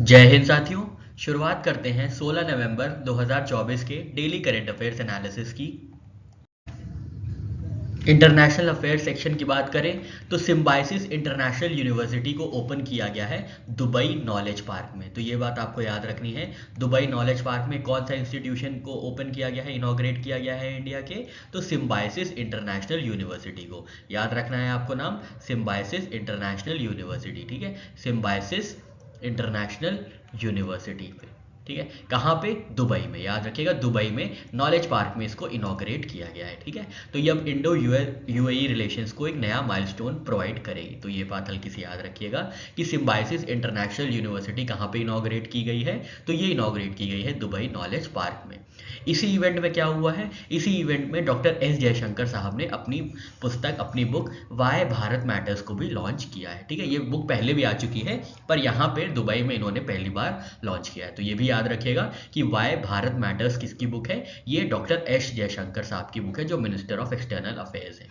जय हिंद साथियों। शुरुआत करते हैं 16 नवंबर 2024 के डेली करंट अफेयर्स एनालिसिस की। इंटरनेशनल अफेयर सेक्शन की बात करें तो सिम्बाइसिस इंटरनेशनल यूनिवर्सिटी को ओपन किया गया है दुबई नॉलेज पार्क में। तो ये बात आपको याद रखनी है। दुबई नॉलेज पार्क में कौन सा इंस्टीट्यूशन को ओपन किया गया है, इनॉग्रेट किया गया है इंडिया के? तो सिम्बाइसिस इंटरनेशनल यूनिवर्सिटी को याद रखना है आपको नाम, सिम्बाइसिस इंटरनेशनल यूनिवर्सिटी। ठीक है, सिम्बाइसिस इंटरनेशनल यूनिवर्सिटी पे। ठीक है, कहाँ पे? दुबई में। याद रखिएगा, दुबई में नॉलेज पार्क में इसको इनॉग्रेट किया गया है। ठीक है, तो ये अब इंडो यूएई रिलेशंस को एक नया माइलस्टोन प्रोवाइड करेगी। तो ये बात हल्की सी याद रखिएगा कि सिम्बाइसिस इंटरनेशनल यूनिवर्सिटी कहाँ पे इनॉग्रेट की गई है? तो ये इनॉग्रेट की गई है दुबई नॉलेज पार्क में। इसी इवेंट में क्या हुआ है? इसी इवेंट में डॉक्टर एस जयशंकर साहब ने अपनी पुस्तक, अपनी बुक वाई भारत मैटर्स को भी लॉन्च किया है। ठीक है, ये बुक पहले भी आ चुकी है, पर यहाँ पे दुबई में इन्होंने पहली बार लॉन्च किया है। तो ये भी याद रखिएगा कि वाई भारत मैटर्स किसकी बुक है? ये डॉक्टर एस जयशंकर साहब की बुक है, जो मिनिस्टर ऑफ एक्सटर्नल अफेयर्स है।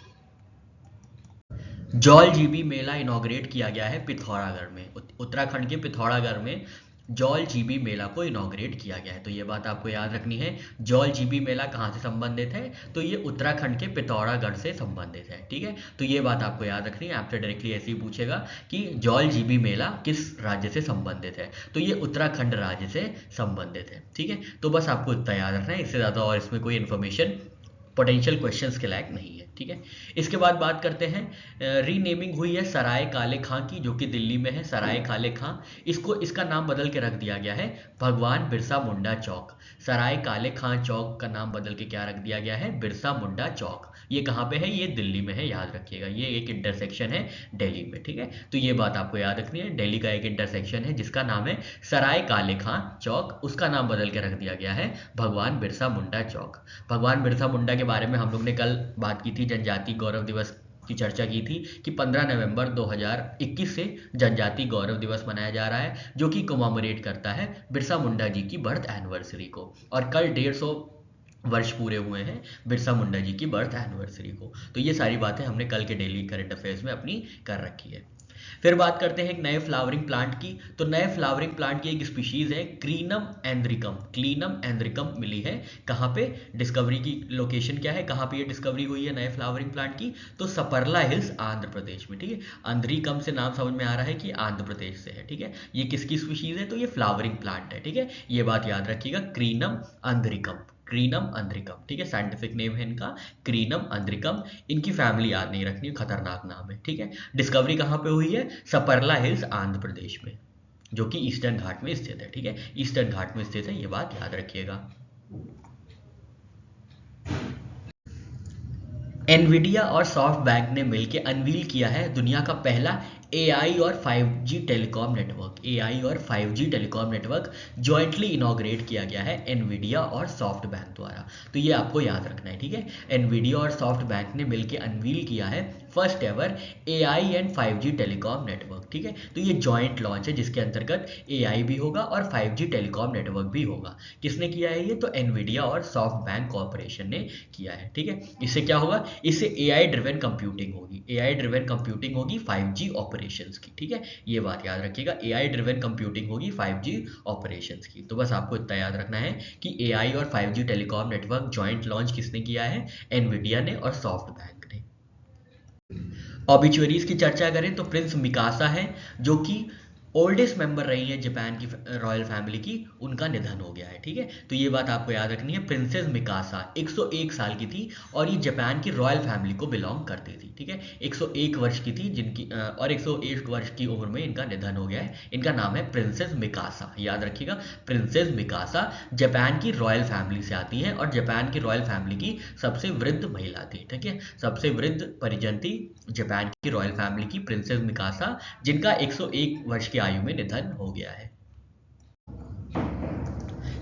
जॉल जीबी मेला इनॉग्रेट किया गया है पिथौरागढ़ में। उत्तराखंड के पिथौरागढ़ में जॉल जीबी मेला को इनॉग्रेट किया गया है। तो ये बात आपको याद रखनी है। जॉल जीबी मेला कहाँ से संबंधित है? तो ये उत्तराखंड के पिथौरागढ़ से संबंधित है। ठीक है, तो ये बात आपको याद रखनी है। आपसे डायरेक्टली ऐसे ही पूछेगा कि जॉल जीबी मेला किस राज्य से संबंधित है? तो ये उत्तराखंड राज्य से संबंधित है। ठीक है, तो बस आपको इतना याद रखना है, इससे ज़्यादा और इसमें कोई इन्फॉर्मेशन पोटेंशियल क्वेश्चंस के लायक नहीं है। ठीक है, इसके बाद बात करते हैं, रीनेमिंग हुई है सराय काले खां की, जो कि दिल्ली में है। सराय काले खां, इसका नाम बदल के रख दिया गया है भगवान बिरसा मुंडा चौक। सराय काले खां चौक का नाम बदल के क्या रख दिया गया है? बिरसा मुंडा चौक। ये कहाँ पे है? ये दिल्ली में है। याद रखिएगा, ये एक इंटरसेक्शन है दिल्ली में। ठीक है, तो ये बात आपको याद रखनी है। दिल्ली का एक इंटरसेक्शन है जिसका नाम है सराय काले खां चौक, उसका नाम बदल के रख दिया गया है भगवान बिरसा मुंडा चौक। भगवान बिरसा मुंडा के बारे में हम लोग ने कल बात की थी, जनजाति गौरव दिवस की चर्चा की थी कि 15 नवंबर 2021 से जनजाति गौरव दिवस मनाया जा रहा है, जो कि कोमैमोरेट करता है बिरसा मुंडा जी की बर्थ एनिवर्सरी को। और कल 150 वर्ष पूरे हुए हैं बिरसा मुंडा जी की बर्थ एनिवर्सरी को। तो ये सारी बातें हमने कल के डेली करंट अफेयर्स में अपनी कर रखी है। फिर बात करते हैं एक नए फ्लावरिंग प्लांट की। तो नए फ्लावरिंग प्लांट की एक स्पीशीज है क्रीनम एंद्रिकम। क्लीनम एंद्रिकम मिली है कहाँ पे? डिस्कवरी की लोकेशन क्या है, कहाँ पे ये डिस्कवरी हुई है नए फ्लावरिंग प्लांट की? तो सपरला हिल्स आंध्र प्रदेश में। ठीक है, अंद्रिकम से नाम समझ में आ रहा है कि आंध्र प्रदेश से है। ठीक है, ये किसकी स्पीशीज है? तो ये फ्लावरिंग प्लांट है। ठीक है, ये बात याद रखिएगा, क्रीनम अंद्रिकम। क्रीनम अंद्रिकम, ठीक है, साइंटिफिक नेम है इनका क्रीनम अंद्रिकम। इनकी फैमिली याद नहीं रखनी, खतरनाक नाम है। ठीक है, डिस्कवरी कहाँ पे हुई है? सपरला हिल्स आंध्र प्रदेश में, जो कि ईस्टर्न घाट में स्थित है। ठीक है, ईस्टर्न घाट में स्थित है, ये बात याद रखिएगा। एनवीडिया और सॉफ्ट बैंक ने मिलकर अनवील किया है दुनिया का पहला एआई और 5G टेलीकॉम नेटवर्क। एआई और 5G telecom network jointly inaugurate किया गया है एनवीडिया और सॉफ्ट बैंक द्वारा। तो ये आपको याद रखना है। ठीक है, एनवीडिया और सॉफ्ट बैंक ने मिलकर अनवील किया है first ever AI and 5G telecom network. ठीक है, तो ये जॉइंट लॉन्च है जिसके अंतर्गत एआई भी होगा और 5G टेलीकॉम नेटवर्क भी होगा। किसने किया है ये? तो एनवीडिया और सॉफ्ट बैंक कॉर्पोरेशन ने किया है। ठीक है, इससे क्या होगा? इससे एआई ड्रिवन कंप्यूटिंग होगी। एआई ड्रिवन कंप्यूटिंग होगी 5G ऑपरेशंस की। ठीक है, ये बात याद रखिएगा, एआई ड्रिवन कंप्यूटिंग होगी 5G ऑपरेशंस की। तो बस आपको इतना याद रखना है कि एआई और 5G telecom network joint launch किसने किया है? एनवीडिया ने और सॉफ्ट बैंक ने। ऑबिचुअरीज की चर्चा करें तो प्रिंस मिकासा है, जो कि ओल्डेस्ट मेंबर रही है जापान की रॉयल फैमिली की, उनका निधन हो गया है। ठीक है, तो ये बात आपको याद रखनी है। प्रिंसेस मिकासा 101 साल की थी और ये जापान की रॉयल फैमिली को बिलोंग करती थी। ठीक है, 101 वर्ष की थी जिनकी और 101 वर्ष की उम्र में इनका निधन हो गया है। इनका नाम है प्रिंसेस मिकासा, याद रखिएगा, प्रिंसेस मिकासा जापान की रॉयल फैमिली से आती है और जापान की रॉयल फैमिली की सबसे वृद्ध महिला थी। ठीक है, सबसे वृद्ध परिजन थी जापान की रॉयल फैमिली की प्रिंसेस मिकासा, जिनका 101 वर्ष की आयु में निधन हो गया है।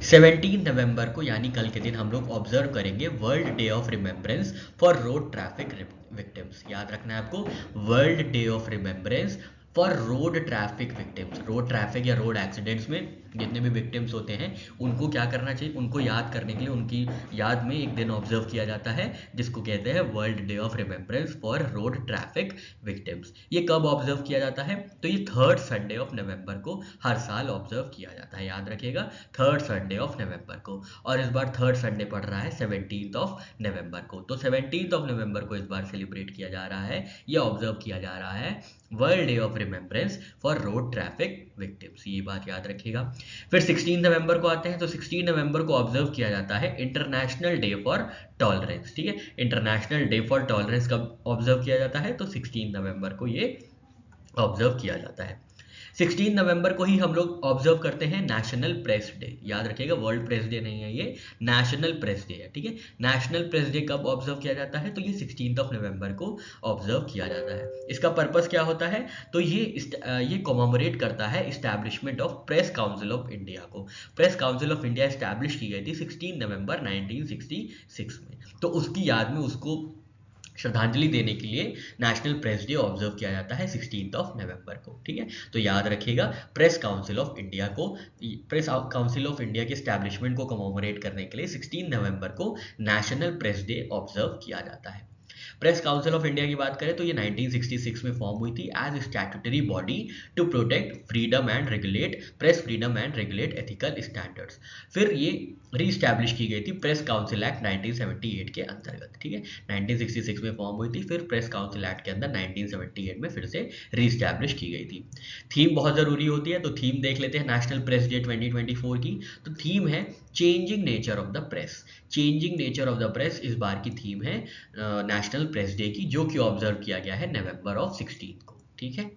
17 नवंबर को यानी कल के दिन हम लोग ऑब्जर्व करेंगे world day of remembrance for road traffic victims. याद रखना है आपको, world day of remembrance for road traffic victims. Road traffic या रोड एक्सीडेंट्स में जितने भी विक्टिम्स होते हैं उनको क्या करना चाहिए, उनको याद करने के लिए उनकी याद में एक दिन ऑब्जर्व किया जाता है जिसको कहते हैं world day of remembrance for road traffic victims. ये कब ऑब्जर्व किया जाता है, तो ये थर्ड संडे ऑफ नवंबर को हर साल ऑब्जर्व किया जाता है, याद रखिएगा, थर्ड संडे ऑफ नवंबर को। और इस बार थर्ड संडे पड़ रहा है 17th ऑफ नवंबर को, तो 17th ऑफ नवंबर को इस बार सेलिब्रेट किया जा रहा है, ये ऑब्जर्व किया जा रहा है world day of remembrance for road traffic victims, ये बात याद रखिएगा। फिर 16 नवंबर को आते हैं, तो 16 नवंबर को ऑब्जर्व किया जाता है इंटरनेशनल डे फॉर टॉलरेंस, ठीक है। इंटरनेशनल डे फॉर टॉलरेंस कब ऑब्जर्व किया जाता है, तो 16 नवंबर को ये ऑब्जर्व किया जाता है। 16 नवंबर को ही हम लोग ऑब्जर्व करते हैं नेशनल प्रेस डे, याद रखिएगा, वर्ल्ड प्रेस डे नहीं है, ये नेशनल प्रेस डे है, ठीक है। नेशनल प्रेस डे कब ऑब्जर्व किया जाता है, तो ये 16 नवंबर को ऑब्जर्व किया जाता है। इसका पर्पस क्या होता है, तो ये कॉमेमोरेट करता है establishment of press council of India को। Press council of India establish की गई थी 16 नवंबर 1966 में, तो उसकी याद में उसको श्रद्धांजलि देने के लिए नेशनल प्रेस डे ऑब्जर्व किया जाता है 16 नवंबर को, ठीक है। तो याद रखिएगा, प्रेस काउंसिल ऑफ इंडिया को, प्रेस काउंसिल ऑफ इंडिया के स्टैब्लिशमेंट को कमेमोरेट करने के लिए 16 नवंबर को नेशनल प्रेस डे ऑब्जर्व किया जाता है। प्रेस काउंसिल ऑफ इंडिया की बात करें तो ये 1966 में फॉर्म हुई थी as statutory body to protect freedom and regulate press freedom and regulate ethical standards. फिर ये रीस्टैब्लिश की गई थी प्रेस काउंसिल एक्ट 1978 के अंतर्गत, ठीक है। 1966 में फॉर्म हुई थी, फिर प्रेस काउंसिल एक्ट के अंदर 1978 में फिर से रीस्टैब्लिश की गई थी। थीम बहुत जरूरी होती है, तो थीम देख लेते हैं नेशनल प्रेस डे 2024 की। तो थीम है changing nature of the press. Changing nature of the press इस बार की थीम है नेशनल प्रेस डे की, जो कि ऑब्जर्व किया गया है नवंबर ऑफ 16 को, ठीक है।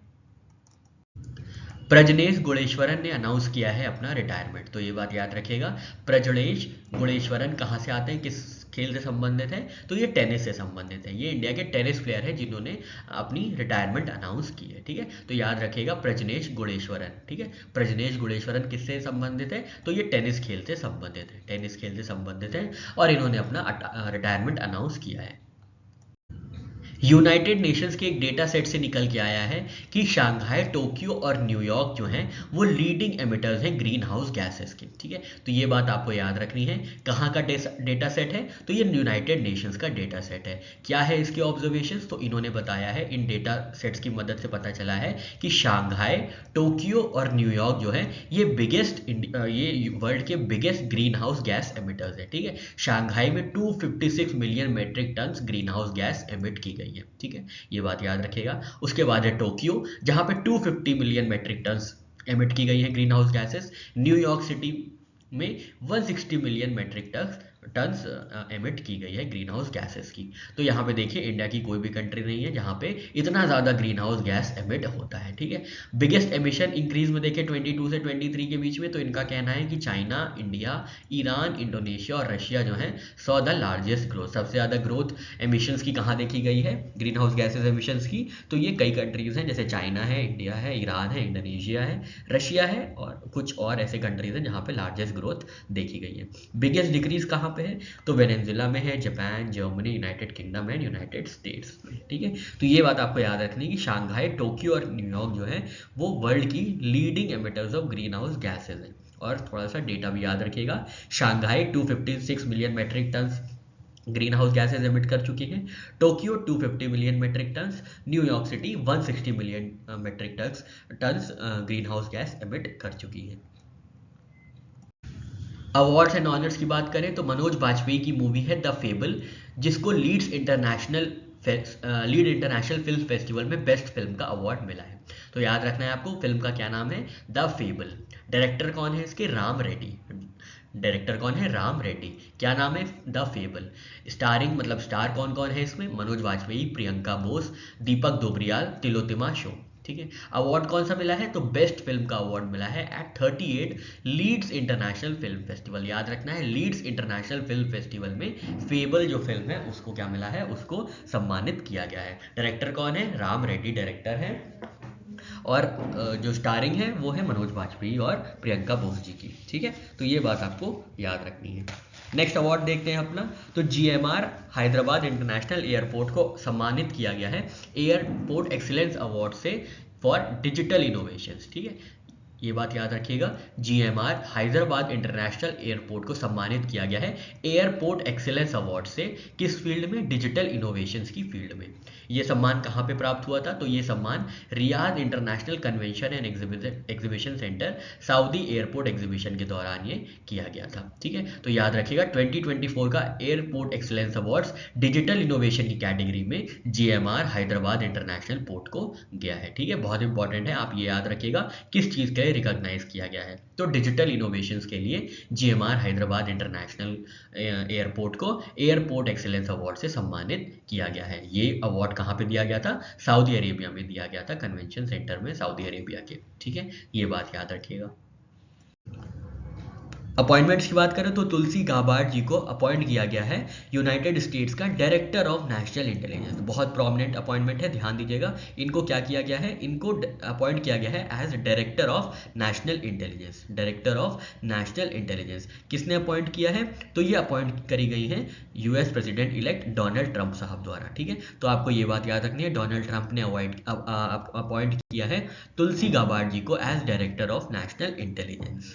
प्रजनेश गुणेश्वरन ने अनाउंस किया है अपना रिटायरमेंट, तो ये बात याद रखिएगा। प्रजनेश गुणेश्वरन कहाँ से आते हैं, किस खेल से संबंधित है, तो ये टेनिस से संबंधित है। ये इंडिया के टेनिस प्लेयर हैं जिन्होंने अपनी रिटायरमेंट अनाउंस की है, ठीक है। तो याद रखिएगा प्रजनेश गुणेश्वरन, ठीक है। प्रजनेश गुणेश्वरन किससे संबंधित है, तो ये टेनिस खेल से संबंधित है, टेनिस खेल से संबंधित है और इन्होंने अपना रिटायरमेंट अनाउंस किया है। यूनाइटेड नेशंस के एक डेटा सेट से निकल के आया है कि शंघाई, टोक्यो और न्यूयॉर्क जो हैं वो लीडिंग एमिटर्स हैं ग्रीन हाउस गैसेस के, ठीक है। तो ये बात आपको याद रखनी है। कहाँ का डेटा सेट है, तो ये यूनाइटेड नेशंस का डेटा सेट है। क्या है इसके ऑब्जर्वेशंस, तो इन्होंने बताया है, इन डेटा सेट्स की मदद से पता चला है कि शंघाई, टोक्यो और न्यूयॉर्क जो है ये वर्ल्ड के biggest greenhouse gas emitters है, ठीक है। शंघाई में 256 million metric ton greenhouse gas emit की गई है, ठीक है, ये बात याद रखिएगा। उसके बाद है टोक्यो, जहां पे 250 मिलियन मेट्रिक टन एमिट की गई है green house gases. New York city में 160 मिलियन मेट्रिक टन्स एमिट की गई है ग्रीन हाउस गैसेस की। तो यहाँ पे देखिए इंडिया की कोई भी कंट्री नहीं है जहाँ पे इतना ज़्यादा ग्रीन हाउस गैस एमिट होता है, ठीक है। बिगेस्ट एमिशन इंक्रीज में देखिए 22 से 23 के बीच में, तो इनका कहना है कि चाइना, इंडिया, ईरान, इंडोनेशिया और रशिया जो है सॉ द लार्जेस्ट ग्रोथ। सबसे ज़्यादा ग्रोथ एमिशंस की कहाँ देखी गई है, ग्रीन हाउस गैसेज एमिशंस की, तो ये कई कंट्रीज हैं, जैसे चाइना है, इंडिया है, ईरान है, इंडोनेशिया है, रशिया है और कुछ और ऐसे कंट्रीज हैं जहाँ पे लार्जेस्ट ग्रोथ देखी गई है। बिगेस्ट डिक्रीज कहाँ पे है, तो वेनेजुएला में है, Japan, Germany, United kingdom and United states में, ठीक है। तो ये बात आपको याद रखनी कि शंघाई, टोक्यो और न्यूयॉर्क जो है वो वर्ल्ड की leading emitters of greenhouse gases हैं। और थोड़ा सा डेटा भी याद रखिएगा, Shanghai 256 million metric ton greenhouse gases emit कर चुकी है, Tokyo 250 million metric tons, New York city 160 million metric tons greenhouse gas emit कर चुकी है। अवार्ड्स एंड ऑनर्स की बात करें तो मनोज बाजपेयी की मूवी है द फेबल, जिसको लीड्स इंटरनेशनल फिल्म फेस्टिवल में बेस्ट फिल्म का अवार्ड मिला है। तो याद रखना है आपको, फिल्म का क्या नाम है, द फेबल। डायरेक्टर कौन है इसके, राम रेड्डी। डायरेक्टर कौन है, राम रेड्डी। क्या नाम है, द फेबल। स्टारिंग मतलब स्टार कौन कौन है इसमें, मनोज बाजपेयी, प्रियंका बोस, दीपक दोबरियाल, तिलोत्तमा शो, ठीक है। अवार्ड कौन सा मिला है, तो बेस्ट फिल्म का अवार्ड मिला है at 38 Leeds International Film Festival. याद रखना है, लीड्स इंटरनेशनल फिल्म फेस्टिवल में फेबल जो फिल्म है उसको क्या मिला है, उसको सम्मानित किया गया है। डायरेक्टर कौन है, राम रेड्डी डायरेक्टर है और जो स्टारिंग है वो है मनोज बाजपेयी और प्रियंका बोस जी की, ठीक है। तो ये बात आपको याद रखनी है। नेक्स्ट अवार्ड देखते हैं अपना, तो GMR हैदराबाद इंटरनेशनल एयरपोर्ट को सम्मानित किया गया है एयरपोर्ट एक्सीलेंस अवार्ड से फॉर डिजिटल इनोवेशंस, ठीक है, ये बात याद रखिएगा। जीएमआर हैदराबाद इंटरनेशनल एयरपोर्ट को सम्मानित किया गया है एयरपोर्ट एक्सीलेंस अवार्ड से, किस फील्ड में? डिजिटल इनोवेशंस की फील्ड में। ये सम्मान कहाँ पे प्राप्त हुआ था? तो ये सम्मान Riyadh international convention and exhibition centre Saudi airport exhibition के दौरान ये किया गया था, ठीक है। तो याद रखिएगा 2024 का airport excellence awards digital innovation की कैटेगरी में जीएमआर हैदराबाद इंटरनेशनल पोर्ट को गया है, ठीक है, बहुत इंपॉर्टेंट है, आप ये याद रखिएगा किस चीज़ के लिए रिकॉग्नाइज किया गया है। तो डिजिटल इनोवेशंस के लिए जीएमआर हैदराबाद इंटरनेशनल एयरपोर्ट को एयरपोर्ट एक्सीलेंस अवार्ड से सम्मानित किया गया है। ये अवार्ड कहाँ पे दिया गया था? सऊदी अरेबिया में दिया गया था, कन्वेंशन सेंटर में सऊदी अरेबिया के, ठीक है, ये बात याद रखिएगा। अपॉइंटमेंट्स की बात करें तो तुलसी गाबार्ड जी को अपॉइंट किया गया है यूनाइटेड स्टेट्स का डायरेक्टर ऑफ नेशनल इंटेलिजेंस। बहुत प्रोमिनेंट अपॉइंटमेंट है, ध्यान दीजिएगा। इनको क्या किया गया है? इनको अपॉइंट किया गया है as director of national intelligence. Director of national intelligence किसने अपॉइंट किया है? तो ये अपॉइंट करी गई है US president elect Donald Trump साहब द्वारा, ठीक है। तो आपको ये बात याद रखनी है, डोनाल्ड ट्रंप ने अपॉइंट किया है तुलसी गाबार्ड जी को as director of national intelligence.